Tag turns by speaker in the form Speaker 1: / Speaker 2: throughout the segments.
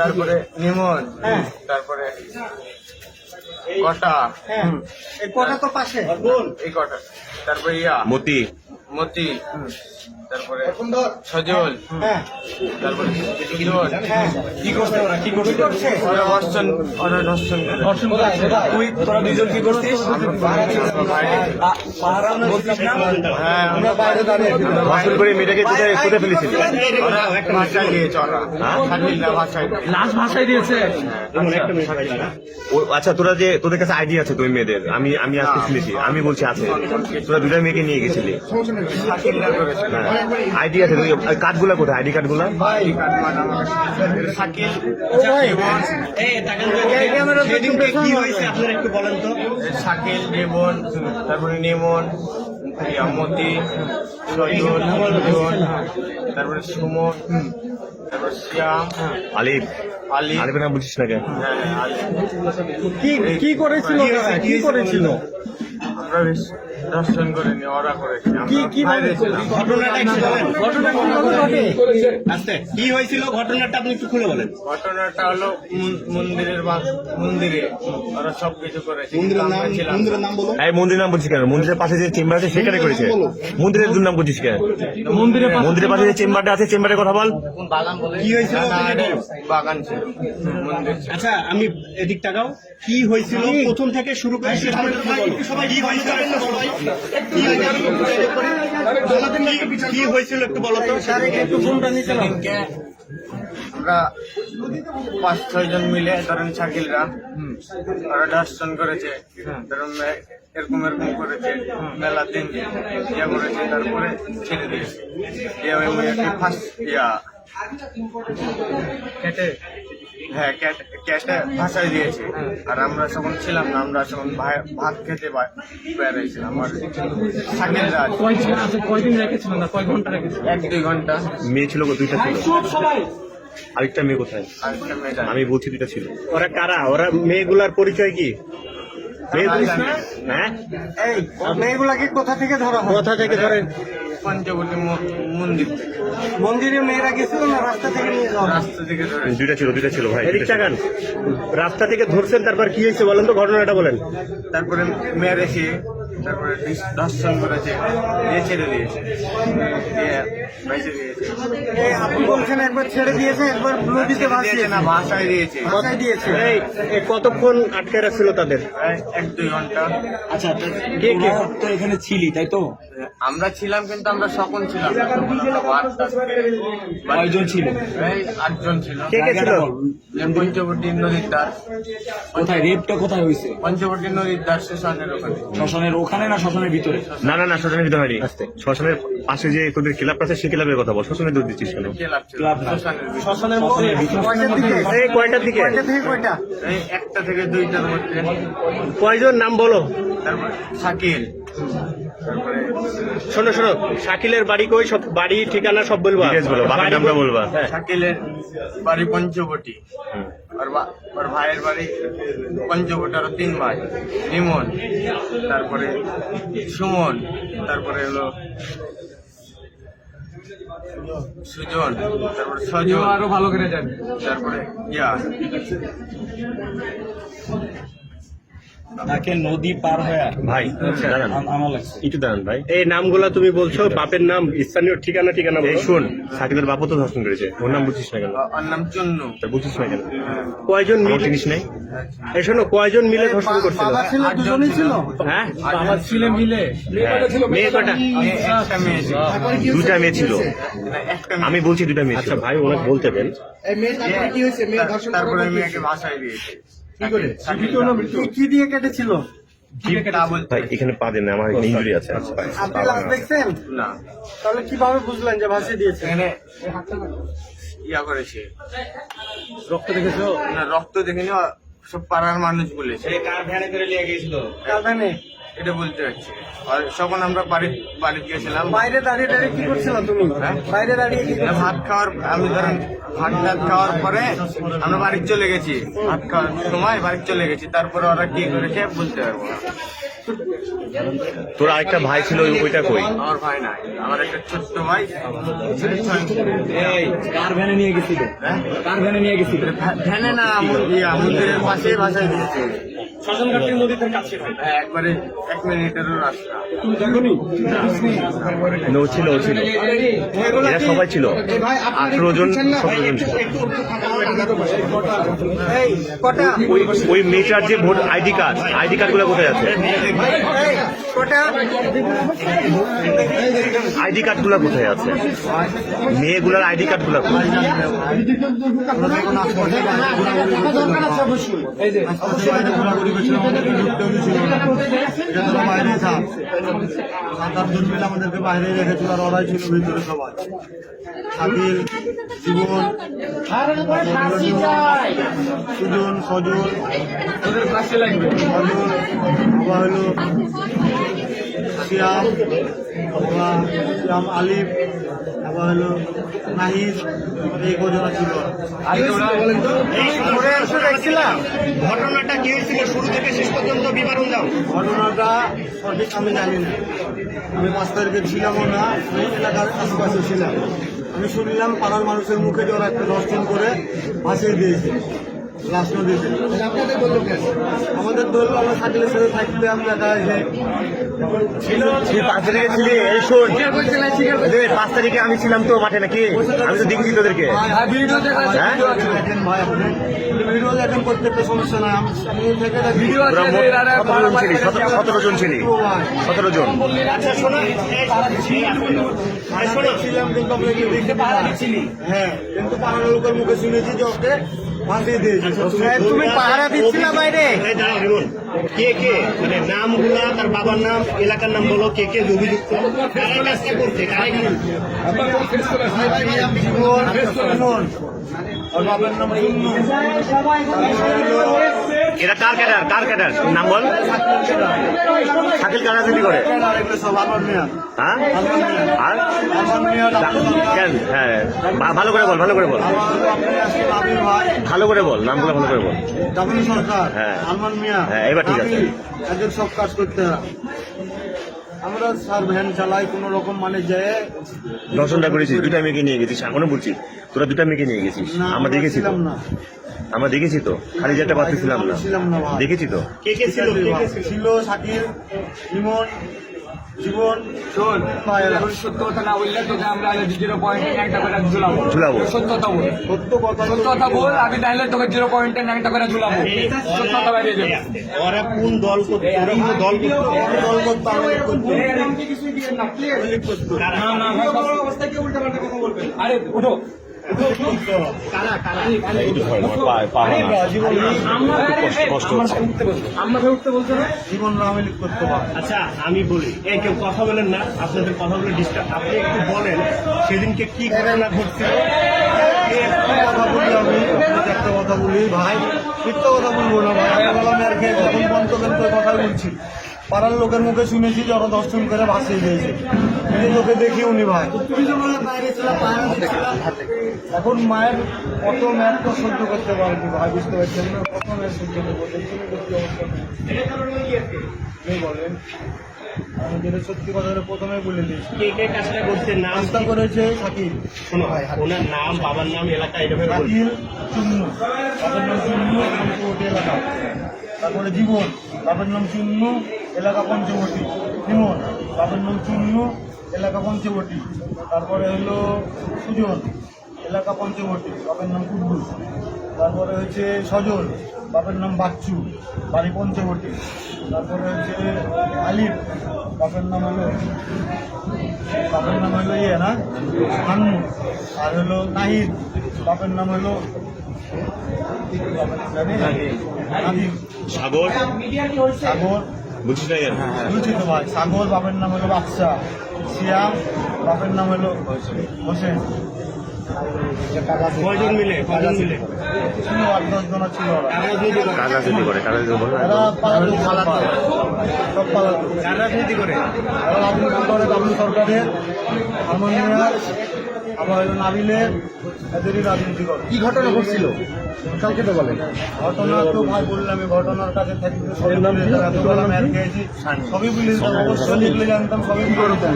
Speaker 1: তারপরে নিমন, তারপরে কটা,
Speaker 2: কটা তো পাশে
Speaker 1: এই কটা, তারপরে
Speaker 3: মতি
Speaker 1: মতি, তারপরে সজল, তারপরে সুজন।
Speaker 3: কি করছে ওরা? কি করছে?
Speaker 1: ওরা ধর্ষণ
Speaker 3: তোরা দুইজন কি করছিস?
Speaker 1: হ্যাঁ, আমরা
Speaker 2: বাইরে দাঁড়িয়ে
Speaker 3: ধর্ষণ করে মেয়েটাকে কোথায় কোথায় ফেলেছিল?
Speaker 1: ভাষায় দিয়েছে ওরা, শাকিলরা ভাষায় দিয়েছে।
Speaker 4: লাশ ভাষায় দিয়েছে।
Speaker 3: আচ্ছা, তোদের কাছে আইডি আছে তুই মেয়েদের? আমি আজকে শুনেছি, আমি বলছি আছে। তোরা দুটা মেয়েকে নিয়ে গেছিলি,
Speaker 1: শাকিলরা করেছে।
Speaker 3: আইডি আছে? কার্ডগুলা কোথায়? আইডি কার্ডগুলা?
Speaker 1: শাকিল,
Speaker 2: কি হয়েছে আপনারা একটু বলেন তো।
Speaker 1: শাকিল, জীবন, তারপরে নিমন, মতি, সজল, সুজন, তারপরে সুমন, তারপরে শ্যাম,
Speaker 3: আলিফ।
Speaker 1: আলী।
Speaker 3: আলিফের নাম বলছিস না কেন?
Speaker 1: হ্যাঁ, আলী।
Speaker 2: কি করেছিল কি করেছিল?
Speaker 1: আমরা বেশ দর্শন করিনি, ওরা করেছে।
Speaker 2: কি
Speaker 1: বাইরে ছিলাম।
Speaker 2: ঘটনাটা একটু বলেন। ঘটনা ঘটে আস্তে কি হয়েছিল ঘটনাটা আপনি একটু খুলে বলেন।
Speaker 1: ঘটনাটা হলো মন্দিরে ওরা সবকিছু করেছে।
Speaker 2: মন্দিরের নাম বলো।
Speaker 3: এই মন্দিরের নাম বলছিস কেন? মন্দিরের পাশে যে চেম্বার আছে সেখানে করেছে। মন্দিরের দুর নাম বলছিস কেন? মন্দিরের পাশে যে চেম্বারটা আছে চেম্বারের কথা বল।
Speaker 2: কি হয়েছিল?
Speaker 1: বাগান ছিল, মন্দির ছিল।
Speaker 2: আচ্ছা, আমি এদিক তাকাও। কি হয়েছিল প্রথম থেকে শুরু করে শেষ পর্যন্ত বলো। কি হয়েছিল কি হয়েছিল একটু বলো তো। একটু ফোনটা নিতে
Speaker 1: সেদিনকে আমরা 5-6 জন মিলে ধরেন শাকিলরা ওরা দর্শন করেছে, ধরুন এরকম করেছে, মেলা দিন ইয়া করেছে, তারপরে ছেড়ে দিয়েছে। ফার্স্ট হ্যাঁ ক্যাটে ভাষায় দিয়েছে। আর আমরা যখন ছিলাম না, আমরা যখন ভাত খেতে বেড়াইছিলাম, আমার শাকিলরা
Speaker 4: কয়দিন রেখেছিলেন না? কয় ঘন্টা রেখেছিলেন?
Speaker 1: 1-2 ঘন্টা।
Speaker 3: মেয়ে ছিল, দুইটা ছিল। আরেকটা মেয়ে কোথায়?
Speaker 1: আরেকটা মেয়েটা
Speaker 3: আমি বলছি দুইটা ছিল।
Speaker 2: ওরা কারা? ওরা মেয়েগুলার পরিচয় কি?
Speaker 3: হ্যাঁ,
Speaker 2: এই মেয়েগুলাকে কোথা থেকে ধরা হয়? কোথা থেকে ধরেন?
Speaker 1: পঞ্চবটি মন্দির থেকে,
Speaker 2: মন্দিরে মেয়েরা গেছিল না রাস্তা থেকে নিয়ে যাওয়া?
Speaker 1: রাস্তা থেকে ধরে
Speaker 3: দুইটা ছিল ভাই।
Speaker 2: এদিক তাকান। রাস্তা থেকে ধরছেন, তারপর কি হয়েছে বলেন তো, ঘটনাটা বলেন।
Speaker 1: তারপরে মেরেছে, তারপরে দর্শন করেছে, দিয়ে ছেড়ে দিয়েছে, দিয়ে বেঁচে দিয়েছে।
Speaker 2: আপনি বলছেন একবার ছেড়ে দিয়েছে, একবার নদীতে ভাসিয়েছে
Speaker 1: না, ভাষায় দিয়েছে।
Speaker 2: ভাষায় দিয়েছে। এই কতক্ষণ আটকে রাখছিল তাদের?
Speaker 1: 1-2 ঘন্টা।
Speaker 2: আচ্ছা, কে কে
Speaker 4: তো এখানে ছিলি তাই তো?
Speaker 1: আমরা ছিলাম, কিন্তু আমরা সকল ছিলাম না।
Speaker 4: কয়জন ছিল?
Speaker 1: 8 জন ছিল।
Speaker 2: কে কে ছিল?
Speaker 1: পঞ্চবটি নদীর দ্বার।
Speaker 4: কোথায় রেপটা কোথায় হয়েছে?
Speaker 1: পঞ্চবটি নদীর দ্বার শ্মশানের ওখানে।
Speaker 4: শ্মশানের ওখানে না শ্মশানের ভিতরে?
Speaker 3: না, শ্মশানের ভিতরে হয়নি। শ্মশানের পাশে যে তোদের ক্লাব আছে সেই ক্লাবের কথা বল। শ্মশানের দূর দিচ্ছিস কেন?
Speaker 1: ক্লাব ছিল,
Speaker 4: ক্লাব না।
Speaker 1: শ্মশানের
Speaker 2: কয়টার দিকে? এই কয়টার দিকে? কয়টা থেকে কয়টা?
Speaker 1: এই 1টা থেকে 2টার মধ্যে।
Speaker 2: কয়জন নাম বলো।
Speaker 1: তারপরে শাকিল, তারপরে
Speaker 2: শোনো শাকিলের বাড়ি কই? সব বাড়ি ঠিকানা সব বলবা।
Speaker 3: ডিটেইলস বলো, বাবার নামটা বলবা।
Speaker 1: শাকিলের বাড়ি পঞ্চবটি, ওর ভাইয়ের বাড়ি পঞ্চবটি, আরো 3 ভাই। নিমন, তারপরে সুমন, তারপরে হলো সুজন, তারপরে সজল,
Speaker 4: আরো ভালো করে জানি।
Speaker 1: তারপরে
Speaker 4: তাকে নদী পার হয়ে
Speaker 3: ভাই দাঁড়ান,
Speaker 4: আমার লাগছে।
Speaker 3: একটু দাঁড়ান ভাই।
Speaker 2: এই নামগুলা তুমি বলছো, বাপের নাম, স্থানীয় ঠিকানা
Speaker 3: এই
Speaker 2: বলো।
Speaker 3: শোন, সাকিবের বাপও তো ধর্ষণ করেছে, ওর নাম বুঝছিস না কেন?
Speaker 1: ওর নাম চন্নু।
Speaker 3: তা বুঝছিস না কেন?
Speaker 2: কয়জন
Speaker 3: আমার
Speaker 2: মিলে?
Speaker 3: জিনিস নেই।
Speaker 2: এই শোনো, কয়জন মিলে ধর্ষণ করছিল?
Speaker 1: দুজনই ছিল।
Speaker 2: হ্যাঁ,
Speaker 4: বাবা ছেলে মিলে
Speaker 2: মেয়ে কয়টা?
Speaker 1: একটা মেয়ে ছিল।
Speaker 3: দুটা মেয়ে ছিল।
Speaker 1: একটা
Speaker 3: আমি বলছি দুটা মেয়ে ছিল।
Speaker 2: আচ্ছা ভাই, ওনাকে বলতে দেন।
Speaker 1: তারপরে মেয়েকে ভাষায় দিয়েছে।
Speaker 2: কি দিয়ে কেটেছিল?
Speaker 1: তা বলতে
Speaker 3: ভাই এখানে পা দেন না, আমার ইঞ্জুরি আছে।
Speaker 2: আপনি লাশ দেখছেন?
Speaker 1: না,
Speaker 2: তাহলে কিভাবে বুঝলেন যে ভাসিয়ে দিয়েছে?
Speaker 1: এখানে করেছে।
Speaker 2: রক্ত দেখেছো?
Speaker 1: না, রক্ত দেখেনি, সব পাড়ার মানুষ বলেছে।
Speaker 2: কার ভ্যানে?
Speaker 1: এটা বলতে হচ্ছে। আর তখন আমরা বাড়িতে গেছিলাম।
Speaker 5: বাইরে দাঁড়িয়ে দাঁড়িয়ে কি করছিলাম তুমি?
Speaker 1: হ্যাঁ?
Speaker 5: বাইরে দাঁড়িয়ে কি করছিলে?
Speaker 1: ভাত খাওয়ার আমি ধরেন ভাত খাওয়ার পরে আমরা বাড়ি চলে গেছি, ভাত খাওয়ার সময় বাড়ি চলে গেছি, তারপরে ওরা কি করেছে বলতে পারবো না।
Speaker 3: তোর আরেকটা ভাই ছিল, ওইটা কই?
Speaker 1: আমার ভাই নাই, আমার একটা ছোট্ট ভাই।
Speaker 4: কার ভ্যানে নিয়ে গেছিল?
Speaker 1: হ্যাঁ?
Speaker 4: কার ভ্যানে নিয়ে গেছিল?
Speaker 1: ভ্যানে না, মন্দিরের পাশেই বাসায় দিয়েছে।
Speaker 4: শ্মশানঘাট থেকে নদীর কাছে ভাই।
Speaker 1: হ্যাঁ, একবারে 1 মিনিটেরও রাস্তা।
Speaker 4: তুমি দেখোনি?
Speaker 3: ও ছিল এরা সবাই ছিল, 18 জন 17 জন ছিল।
Speaker 5: এই কটা
Speaker 3: ওই মেয়েটার যে ভোট আইডি কার্ড গুলো কোথায় আছে?
Speaker 5: এই কটা
Speaker 3: আইডি কার্ড গুলো কোথায় আছে? মেয়েগুলোর আইডি কার্ড গুলো কোথায়?
Speaker 5: এই যে
Speaker 1: বাইরে থাক 7-8 জন মিলে আমাদেরকে বাইরে রেখেছিল, আর ওরাই ছিল ভিতরে সবাই। শাকিল, জীবন, সুজন, সজল,
Speaker 4: ওদের পাশে লাগবে।
Speaker 1: সজল, বাবা হলো শ্যাম, বাবা শ্যাম আলিফ, বাবা হলো নাহিদ, এই কজনা ছিল।
Speaker 5: দেখছিলাম
Speaker 2: ঘটনাটা কি হয়েছিল শুরু থেকে শেষ পর্যন্ত বিবরণ দাও।
Speaker 1: ঘটনাটা সঠিক আমি জানি না, আমি 5 তারিখে ছিলামও না, আমি এলাকার আশেপাশে ছিলাম। আমি শুনলাম পাড়ার মানুষের মুখে যে ওরা একটা দর্শন করে ভাসিয়ে দিয়েছে লাশ নদীতে। আমাদের দল আমরা সাইকেলের সাথে থাকতে আমরা এসে
Speaker 3: তুই 5 তারিখে ছিলি? এই শোন, 5 তারিখে আমি ছিলাম তো মাঠে, নাকি? আমি তো দেখেছি তোদেরকে। হ্যাঁ?
Speaker 1: ভিডিও দেখেন, প্রত্যেকটা সমস্যা নাই। আমি থেকে ভিডিও
Speaker 3: তোরা মোট 17 জন ছিলি? 17 জন ছিলি? 17 জন।
Speaker 2: আচ্ছা শোনো,
Speaker 1: ছিলাম, কিন্তু আমরা কেউ দেখতে পারিনি। হ্যাঁ, কিন্তু পাড়ার লোকের মুখে শুনেছি যে ওকে ভাসিয়ে দিয়েছে।
Speaker 5: তুমি পাহারা দিচ্ছিলা বাইরে?
Speaker 2: কে কে মানে নামগুলা, তার বাবার নাম, এলাকার নাম বলো, কে কে অভিযুক্ত, কারা কাজটা করছে, কারা কি?
Speaker 1: জীবন, সুমন, ওর বাবার নাম চুন্নু।
Speaker 3: এরা কার ক্যাডার নাম বল? শাকিল কারাজুলি করে।
Speaker 1: সব আমার মেয়া,
Speaker 3: হ্যাঁ? আর
Speaker 1: আমার মেয়া
Speaker 3: কেন? হ্যাঁ, ভালো করে বল।
Speaker 1: আবির ভাই,
Speaker 3: ভালো করে বল, নামগুলো ভালো করে বল।
Speaker 1: ডাবলু সরকার,
Speaker 3: হ্যাঁ।
Speaker 1: আলমান মিয়া।
Speaker 3: হ্যাঁ, এবার ঠিক আছে।
Speaker 1: এদের সব কাজ করতে হয়। আমরা স্যার ভ্যান চালাই কোন রকম, মানে যায়
Speaker 3: দর্শনটা করেছিস, 2টা মেয়েকে নিয়ে গেছিস, এখনো বলছি তোরা 2টা মেয়েকে নিয়ে গেছিস।
Speaker 1: না,
Speaker 3: আমরা দেখেছি তো,
Speaker 1: ছিলাম না।
Speaker 3: আমরা দেখেছি তো, খালি যেটা বাড়তে ছিলাম না,
Speaker 1: ছিলাম না ভাই।
Speaker 3: দেখেছি তো।
Speaker 2: কে কে ছিল, কে কে ছিল?
Speaker 1: ছিল শাকিল, ইমন, জীবন।
Speaker 4: শোন, এখন সত্য কথা না বললে তোকে আমরা 0 পয়েন্টে একটা করে ঝুলাবো। সত্যতা বল, সত্যতা বল। আমি তাহলে তোকে 0 পয়েন্টে একটা করে ঝুলাবো। সত্যতা বাইরে যাবে।
Speaker 2: ওরা কোন দল করতো? ওরা কোনো দল করতো?
Speaker 1: দল করতো, আওয়ামী লীগ করতো।
Speaker 4: না না ভাই, অবস্থায় কেউ উল্টা পাল্টা কথা বলবে। আরে উঠো।
Speaker 2: কারা কারা?
Speaker 1: জীবন আওয়ামী লীগ করতো ভাই।
Speaker 2: আচ্ছা আমি বলি, এই কেউ কথা বলেন না, আপনাদের কথা বলে ডিস্টার্ব। আপনি একটু বলেন সেদিনকে কি ঘটনা ঘটছিল।
Speaker 1: কথা বলি আমি, আপনাকে একটা কথা বলি ভাই, মিথ্যা কথা বলবো না ভাই। আমি বললাম আর কি, যখন বন্ধ কিন্তু কথা বলছি, পাড়ার লোকের মুখে শুনেছি যে ওরা দর্শন করে ভাসিয়ে দিয়েছে, নিজে চোখে দেখি উনি ভাই। এখন মায়ের কত ম্যাচ তো সহ্য করতে পারবি ভাই, বুঝতে পারছেন না? কত ম্যাচ সহ্য করবো, দেখছেন কি অবস্থা বলেন। আমি যেটা সত্যি কথা প্রথমে বলে দিয়েছি।
Speaker 2: কে কে কাজটা করছে, নাম
Speaker 1: নাস্তা করেছে শাকিল,
Speaker 2: শোনো, ওনার নাম, বাবার নাম, এলাকা এটা বলুন।
Speaker 1: শাকিল চুন্নু, বাবার নাম চুন্নু, পঞ্চবটি এলাকা। তারপরে জীবন, বাবার নাম চুন্নু, এলাকা পঞ্চবটি। জীবন, বাবার নাম চুন্নু, এলাকা পঞ্চবটি। তারপরে হলো সুজন, এলাকা পঞ্চবটি, বাবার নাম কুদ্দুস। তারপরে হচ্ছে সজল, বাবার নাম বাচ্চু, বাড়ি পঞ্চবটি। তারপরে হচ্ছে আলিফ, বাবার নাম হলো ইয়ে না হান্নু। আর হলো নাহিদ, বাপের নাম হলো নাদিম।
Speaker 3: সাগর
Speaker 1: সাগর
Speaker 3: বুঝছিস না?
Speaker 1: বুঝছি তো ভাই। সাগর, বাপের নাম হলো বাদশা। সিয়াম, বাপের নাম হলো হোসেন।
Speaker 2: কয়জন মিলে
Speaker 1: ছিল 8-10 জন ছিল ওরা।
Speaker 2: কার রাজনীতি করে?
Speaker 3: কার রাজনীতি করে কার রাজনীতি বলো না।
Speaker 1: এরা পালাতো, সব পালাতো।
Speaker 2: কার রাজনীতি করে?
Speaker 1: এরা রাজনীতি করে বাবলু সরকারের, হারমোনিয়ার, আবার হলো নাবিলের, এদেরই রাজনীতি করে।
Speaker 5: কি ঘটনা ঘটছিল কালকে তো বলেন।
Speaker 1: ঘটনা তো ভাই বললাম, এই ঘটনার কাছে থাকি তো সবই পুলিশ, এতবেলা ম্যার খেয়েছি, সবই পুলিশ, অবশ্যই যেগুলো জানতাম সবই করতাম।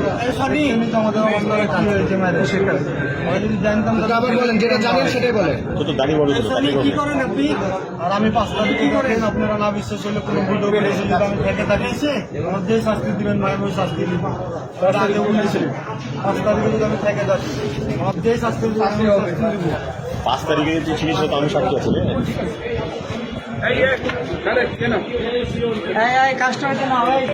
Speaker 1: তো আমাদের অবস্থায় কি হয়েছে ম্যারে, আমি যদি জানতাম তাহলে
Speaker 5: আবার বলেন, যেটা জানেন সেটাই বলেন।
Speaker 3: তো তো দাড়ি বড় ছিল, দাড়ি বড়।
Speaker 5: কি করেন আপনি?
Speaker 1: আর আমি 5 তারিখে করেন, আপনারা না বিশ্বাস হলে কোনো ভিডিও করে এসে যদি আমি থেকে থাকি, আমার যে শাস্তি দিবেন ভাই আমি ওই শাস্তি দিব। তার আগে বলেছি 5 তারিখে যদি আমি থেকে থাকি, আমার যে শাস্তি দিবেন আমি ওই শাস্তি দিব।
Speaker 3: 5 তারিখে যে ছিলিস তো আমি সাক্ষী আছি রে।
Speaker 5: কাস্টমার